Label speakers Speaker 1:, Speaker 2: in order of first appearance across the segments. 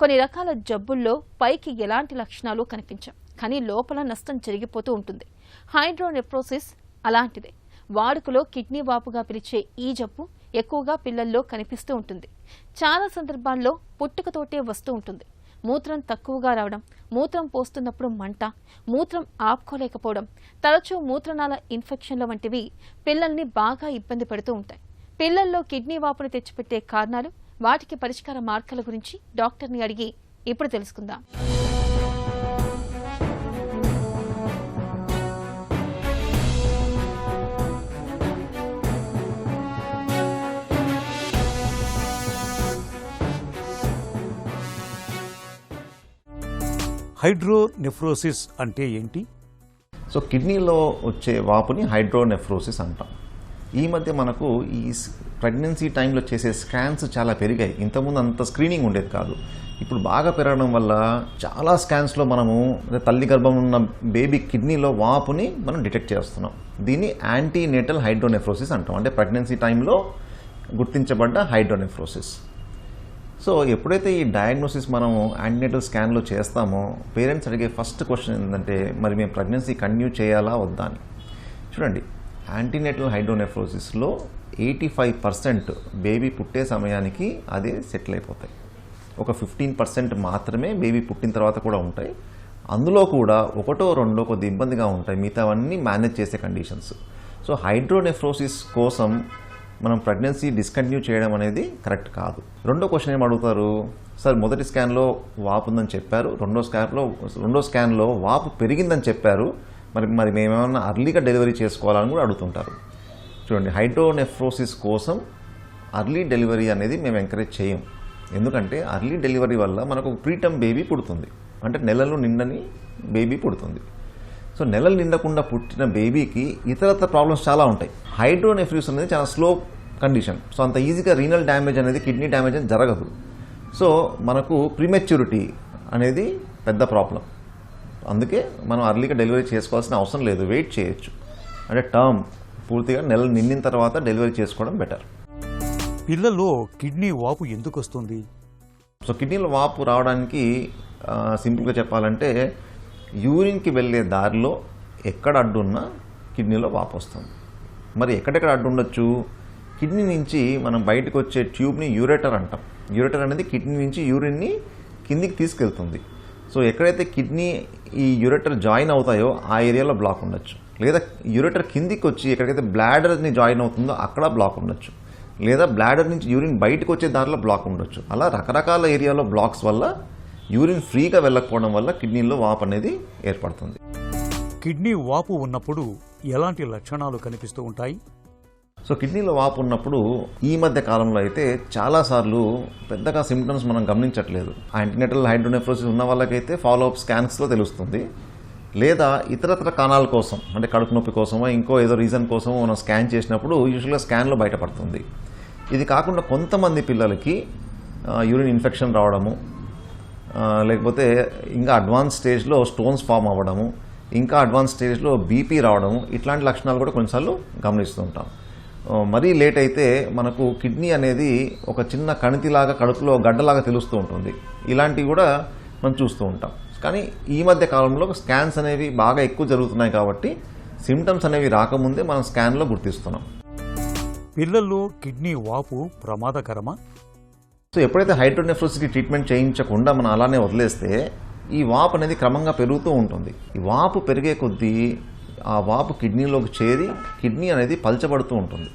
Speaker 1: కొన్ని రకాల జబ్బుల్లో పైకి ఎలాంటి లక్షణాలు కనిపించవు, కానీ లోపల నష్టం జరిగిపోతూ ఉంటుంది. హైడ్రోనెఫ్రోసిస్ అలాంటిదే. వాడుకలో కిడ్నీ వాపుగా పిలిచే ఈ జబ్బు ఎక్కువగా పిల్లల్లో కనిపిస్తూ ఉంటుంది. చాలా సందర్భాల్లో పుట్టుకతోటే వస్తూ ఉంటుంది. మూత్రం తక్కువగా రావడం, మూత్రం పోస్తున్నప్పుడు మంట, మూత్రం ఆపుకోలేకపోవడం, తరచూ మూత్రనాళ ఇన్ఫెక్షన్ల వంటివి పిల్లల్ని బాగా ఇబ్బంది పెడుతూ ఉంటాయి. పిల్లల్లో కిడ్నీ వాపును తెచ్చిపెట్టే కారణాలు, వాటికి పరిష్కార మార్గాల గురించి డాక్టర్ని అడిగి ఇప్పుడు తెలుసుకుందాం.
Speaker 2: హైడ్రోనెఫ్రోసిస్ అంటే ఏంటి?
Speaker 3: సో కిడ్నీలో వచ్చే వాపుని హైడ్రోనెఫ్రోసిస్ అంటాం. ఈ మధ్య మనకు ఈ ప్రెగ్నెన్సీ టైంలో చేసే స్కాన్స్ చాలా పెరిగాయి. ఇంతకుముందు అంత స్క్రీనింగ్ ఉండేది కాదు. ఇప్పుడు బాగా పెరగడం వల్ల చాలా స్కాన్స్లో మనము తల్లి గర్భం ఉన్న బేబీ కిడ్నీలో వాపుని మనం డిటెక్ట్ చేస్తున్నాం. దీన్ని యాంటీనేటల్ హైడ్రోనెఫ్రోసిస్ అంటాం. అంటే ప్రెగ్నెన్సీ టైంలో గుర్తించబడ్డ హైడ్రోనెఫ్రోసిస్. సో ఎప్పుడైతే ఈ డయాగ్నోసిస్ మనము యాంటీనేటల్ స్కాన్లో చేస్తామో పేరెంట్స్ అడిగే ఫస్ట్ క్వశ్చన్ ఏంటంటే, మరి మేము ప్రెగ్నెన్సీ కంటిన్యూ చేయాలా వద్దా అని. చూడండి, యాంటీనేటల్ హైడ్రోనెఫ్రోసిస్లో 85% బేబీ పుట్టే సమయానికి అదే సెటిల్ అయిపోతాయి. ఒక 15% మాత్రమే బేబీ పుట్టిన తర్వాత కూడా ఉంటాయి. అందులో కూడా ఒకటో రెండో కొద్ది ఇబ్బందిగా ఉంటాయి. మిగతావన్నీ మేనేజ్ చేసే కండిషన్స్. సో హైడ్రోనెఫ్రోసిస్ కోసం మనం ప్రెగ్నెన్సీ డిస్కంటిన్యూ చేయడం అనేది కరెక్ట్ కాదు. రెండో క్వశ్చన్ ఏం అడుగుతారు, సార్ మొదటి స్కాన్లో వాపు ఉందని చెప్పారు, రెండో స్కాన్లో వాపు పెరిగిందని చెప్పారు, మరి మేమేమన్నా అర్లీగా డెలివరీ చేసుకోవాలని కూడా అడుగుతుంటారు. చూడండి, హైడ్రోనెఫ్రోసిస్ కోసం అర్లీ డెలివరీ అనేది మేము ఎంకరేజ్ చేయం. ఎందుకంటే అర్లీ డెలివరీ వల్ల మనకు ప్రీటర్మ్ బేబీ పుడుతుంది, అంటే నెలలు నిండని బేబీ పుడుతుంది. సో నెలలు నిండకుండా పుట్టిన బేబీకి ఇతరత్ర ప్రాబ్లమ్స్ చాలా ఉంటాయి. హైడ్రోనెఫ్రోసిస్ అనేది చాలా స్లో కండిషన్. సో అంత ఈజీగా రీనల్ డ్యామేజ్ అనేది, కిడ్నీ డ్యామేజ్ అనేది జరగదు. సో మనకు ప్రీమెచ్యూరిటీ అనేది పెద్ద ప్రాబ్లం. అందుకే మనం అర్లీగా డెలివరీ చేసుకోవాల్సిన అవసరం లేదు, వెయిట్ చేయొచ్చు. అంటే టర్మ్ పూర్తిగా నెలలు నిండిన తర్వాత డెలివరీ చేసుకోవడం బెటర్.
Speaker 2: పిల్లల్లో కిడ్నీ వాపు ఎందుకు వస్తుంది?
Speaker 3: సో కిడ్నీలో వాపు రావడానికి సింపుల్గా చెప్పాలంటే, యూరిన్కి వెళ్ళే దారిలో ఎక్కడ అడ్డున్నా కిడ్నీలో వాపు వస్తుంది. మరి ఎక్కడెక్కడ అడ్డు ఉండొచ్చు? కిడ్నీ నుంచి మనం బయటకు వచ్చే ట్యూబ్ని యూరేటర్ అంటాం. యూరేటర్ అనేది కిడ్నీ నుంచి యూరిన్ని కిందికి తీసుకెళ్తుంది. సో ఎక్కడైతే కిడ్నీ ఈ యూరేటర్ జాయిన్ అవుతాయో ఆ ఏరియాలో బ్లాక్ ఉండొచ్చు. లేదా యూరేటర్ కిందికి వచ్చి ఎక్కడికైతే బ్లాడర్ని జాయిన్ అవుతుందో అక్కడ బ్లాక్ ఉండొచ్చు. లేదా బ్లాడర్ నుంచి యూరిన్ బయటకు వచ్చే దారిలో బ్లాక్ ఉండొచ్చు. అలా రకరకాల ఏరియాలో బ్లాక్స్ వల్ల యూరిన్ ఫ్రీగా వెళ్ళకపోవడం వల్ల కిడ్నీలో వాపు అనేది ఏర్పడుతుంది.
Speaker 2: కిడ్నీ వాపు ఉన్నప్పుడు ఎలాంటి లక్షణాలు కనిపిస్తూ ఉంటాయి?
Speaker 3: సో కిడ్నీలో వాపు ఉన్నప్పుడు ఈ మధ్య కాలంలో అయితే చాలాసార్లు పెద్దగా సిమ్టమ్స్ మనం గమనించట్లేదు. యాంటీనేటల్ హైడ్రోనెఫ్రోసిస్ ఉన్న వాళ్ళకైతే ఫాలోఅప్ స్కాన్స్లో తెలుస్తుంది. లేదా ఇతరత్ర కారణాల కోసం, అంటే కడుపు నొప్పి కోసమో ఇంకో ఏదో రీజన్ కోసమో మనం స్కాన్ చేసినప్పుడు యూజువల్గా స్కాన్లో బయటపడుతుంది. ఇది కాకుండా కొంతమంది పిల్లలకి యూరిన్ ఇన్ఫెక్షన్ రావడము, లేకపోతే ఇంకా అడ్వాన్స్ స్టేజ్లో స్టోన్స్ ఫామ్ అవ్వడము, ఇంకా అడ్వాన్స్ స్టేజ్లో బీపీ రావడము, ఇట్లాంటి లక్షణాలు కూడా కొన్నిసార్లు గమనిస్తూ ఉంటాం. మరీ లేట్ అయితే మనకు కిడ్నీ అనేది ఒక చిన్న కణితిలాగా కడుపులో గడ్డలాగా తెలుస్తూ ఉంటుంది. ఇలాంటివి కూడా మనం చూస్తూ ఉంటాం. కానీ ఈ మధ్య కాలంలో స్కాన్స్ అనేవి బాగా ఎక్కువ జరుగుతున్నాయి కాబట్టి సిమ్టమ్స్ అనేవి రాకముందే మనం స్కాన్లో గుర్తిస్తున్నాం.
Speaker 2: పిల్లల్లో కిడ్నీ వాపు ప్రమాదకరమా?
Speaker 3: సో ఎప్పుడైతే హైడ్రోనెఫ్రోసిస్కి ట్రీట్మెంట్ చేయించకుండా మనం అలానే వదిలేస్తే ఈ వాపు అనేది క్రమంగా పెరుగుతూ ఉంటుంది. ఈ వాపు పెరిగే కొద్దీ ఆ వాపు కిడ్నీలోకి చేరి కిడ్నీ అనేది పల్చబడుతూ ఉంటుంది.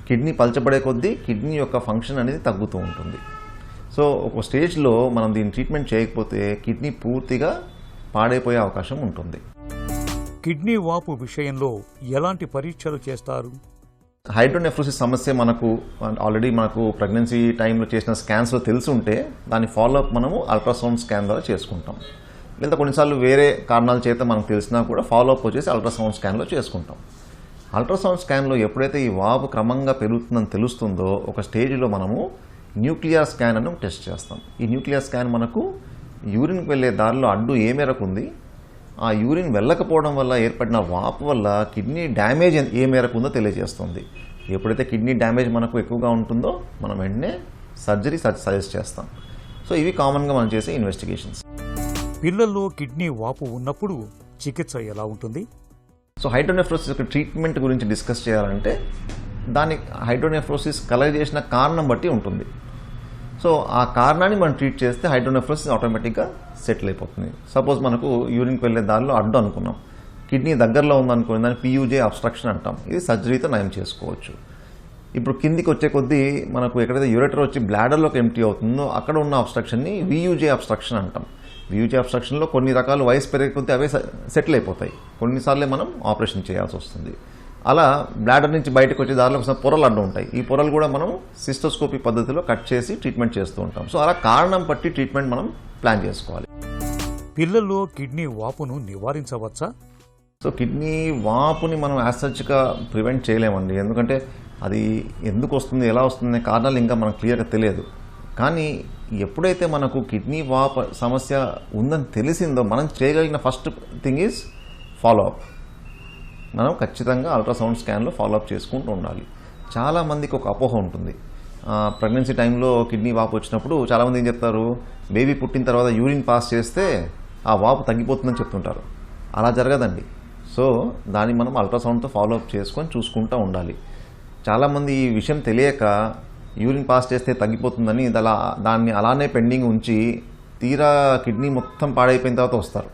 Speaker 3: కిడ్నీ పల్చబడే కొద్దీ కిడ్నీ యొక్క ఫంక్షన్ అనేది తగ్గుతూ ఉంటుంది. సో ఒక స్టేజ్లో మనం దీన్ని ట్రీట్మెంట్ చేయకపోతే కిడ్నీ పూర్తిగా పాడైపోయే అవకాశం ఉంటుంది.
Speaker 2: కిడ్నీ వాపు విషయంలో ఎలాంటి పరీక్షలు చేస్తారు?
Speaker 3: హైడ్రోనెఫ్రోసిస్ సమస్య ఆల్రెడీ మనకు ప్రెగ్నెన్సీ టైంలో చేసిన స్కాన్స్లో తెలిసి ఉంటే దాని ఫాలోఅప్ మనము అల్ట్రాసౌండ్ స్కాన్ ద్వారా చేసుకుంటాం. లేదా కొన్నిసార్లు వేరే కారణాల చేత మనకు తెలిసినా కూడా ఫాలోఅప్ వచ్చేసి అల్ట్రాసౌండ్ స్కాన్లో చేసుకుంటాం. అల్ట్రాసౌండ్ స్కాన్లో ఎప్పుడైతే ఈ వాపు క్రమంగా పెరుగుతుందని తెలుస్తుందో ఒక స్టేజ్లో మనము న్యూక్లియర్ స్కాన్ అని టెస్ట్ చేస్తాం. ఈ న్యూక్లియర్ స్కాన్ మనకు యూరిన్కి వెళ్ళే దారిలో అడ్డు ఏ మేరకు ఉంది, ఆ యూరిన్ వెళ్ళకపోవడం వల్ల ఏర్పడిన వాపు వల్ల కిడ్నీ డ్యామేజ్ ఏ మేరకు ఉందో తెలియజేస్తుంది. ఎప్పుడైతే కిడ్నీ డ్యామేజ్ మనకు ఎక్కువగా ఉంటుందో మనం వెంటనే సర్జరీ సజెస్ట్ చేస్తాం. సో ఇవి కామన్గా మనం చేసే ఇన్వెస్టిగేషన్స్.
Speaker 2: పిల్లల్లో కిడ్నీ వాపు ఉన్నప్పుడు చికిత్స ఎలా ఉంటుంది?
Speaker 3: సో హైడ్రోనెఫ్రోసిస్ యొక్క ట్రీట్మెంట్ గురించి డిస్కస్ చేయాలంటే దాని హైడ్రోనెఫ్రోసిస్ కలగజేసిన కారణం బట్టి ఉంటుంది. సో ఆ కారణాన్ని మనం ట్రీట్ చేస్తే హైడ్రోనెఫ్రోసిస్ ఆటోమేటిక్గా సెటిల్ అయిపోతుంది. సపోజ్ మనకు యూరిన్కి వెళ్ళే దారిలో అడ్డు అనుకున్నాం, కిడ్నీ దగ్గరలో ఉందనుకుని దాన్ని పియూజే అబ్స్ట్రక్షన్ అంటాం. ఇది సర్జరీతో నయం చేసుకోవచ్చు. ఇప్పుడు కిందికి వచ్చే కొద్దీ మనకు ఎక్కడైతే యూరెటర్ వచ్చి బ్లాడర్లోకి ఎంటీ అవుతుందో అక్కడ ఉన్న అబ్స్ట్రక్షన్ని వియూజే అబ్స్ట్రక్షన్ అంటాం. వియూజే అబ్స్ట్రక్షన్లో కొన్ని రకాలు వయసు పెరిగే కొద్దీ అవే సెటిల్ అయిపోతాయి. కొన్నిసార్లు మనం ఆపరేషన్ చేయాల్సి వస్తుంది. అలా బ్లాడర్ నుంచి బయటకు వచ్చే దారిలో ఒకసారి పొరలు అడ్డు ఉంటాయి. ఈ పొరలు కూడా మనం సిస్టోస్కోపీ పద్ధతిలో కట్ చేసి ట్రీట్మెంట్ చేస్తూ ఉంటాం. సో అలా కారణం బట్టి ట్రీట్మెంట్ మనం ప్లాన్ చేసుకోవాలి.
Speaker 2: పిల్లల్లో కిడ్నీ వాపును నివారించవచ్చా?
Speaker 3: సో కిడ్నీ వాపుని మనం యాసచ్గా ప్రివెంట్ చేయలేమండి. ఎందుకంటే అది ఎందుకు వస్తుంది, ఎలా వస్తుంది అనే కారణాలు ఇంకా మనకు క్లియర్గా తెలియదు. కానీ ఎప్పుడైతే మనకు కిడ్నీ వాపు సమస్య ఉందని తెలిసిందో మనం చేయగలిగిన first thing is follow up. మనం ఖచ్చితంగా అల్ట్రాసౌండ్ స్కాన్లో ఫాలో అప్ చేసుకుంటూ ఉండాలి. చాలామందికి ఒక అపోహ ఉంటుంది, ప్రెగ్నెన్సీ టైంలో కిడ్నీ వాపు వచ్చినప్పుడు చాలామంది ఏం చెప్తారు, బేబీ పుట్టిన తర్వాత యూరిన్ పాస్ చేస్తే ఆ వాపు తగ్గిపోతుందని చెప్తుంటారు. అలా జరగదండి. సో దాన్ని మనం అల్ట్రాసౌండ్తో ఫాలో అప్ చేసుకొని చూసుకుంటూ ఉండాలి. చాలామంది ఈ విషయం తెలియక యూరిన్ పాస్ చేస్తే తగ్గిపోతుందని దాన్ని అలానే పెండింగ్ ఉంచి తీరా కిడ్నీ మొత్తం పాడైపోయిన తర్వాత వస్తారు.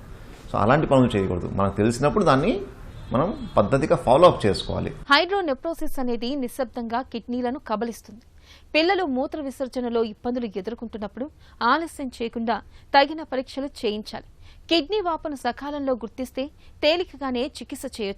Speaker 3: సో అలాంటి పనులు చేయకూడదు. మనకు తెలిసినప్పుడు దాన్ని మనం పద్ధతిగా ఫాలో అప్ చేసుకోవాలి.
Speaker 1: హైడ్రోనెఫ్రోసిస్ అనేది నిశ్శబ్దంగా కిడ్నీలను కబలిస్తుంది. పిల్లలు మూత్ర విసర్జనలో ఇబ్బందులు ఎదుర్కొంటున్నప్పుడు ఆలస్యం చేయకుండా తగిన పరీక్షలు చేయించాలి. కిడ్నీ వాపును సకాలంలో గుర్తిస్తే తేలికగానే చికిత్స చేయొచ్చు.